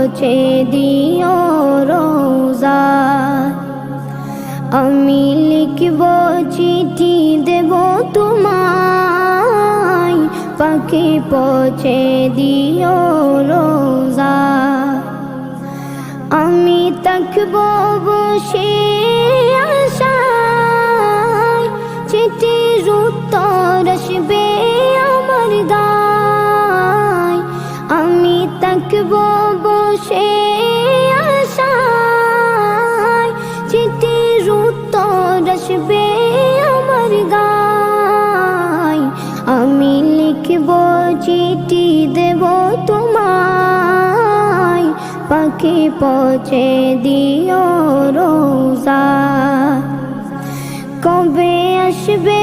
পৌঁছে দিও রোজা। আমি লিখব চিঠি দেব তোমায়, পাখি পৌঁছে দিও রোজা। আমি থাকব বসে আশায়, চিঠির উত্তর আসবে আমার গায়। আমি থাকব বসে আশায়, চিঠির উত্তর আসবে আমার গায়। আমি লিখব চিঠি দেব তোমায়, পাখি পৌঁছে দিও রোজা। কবে আসবে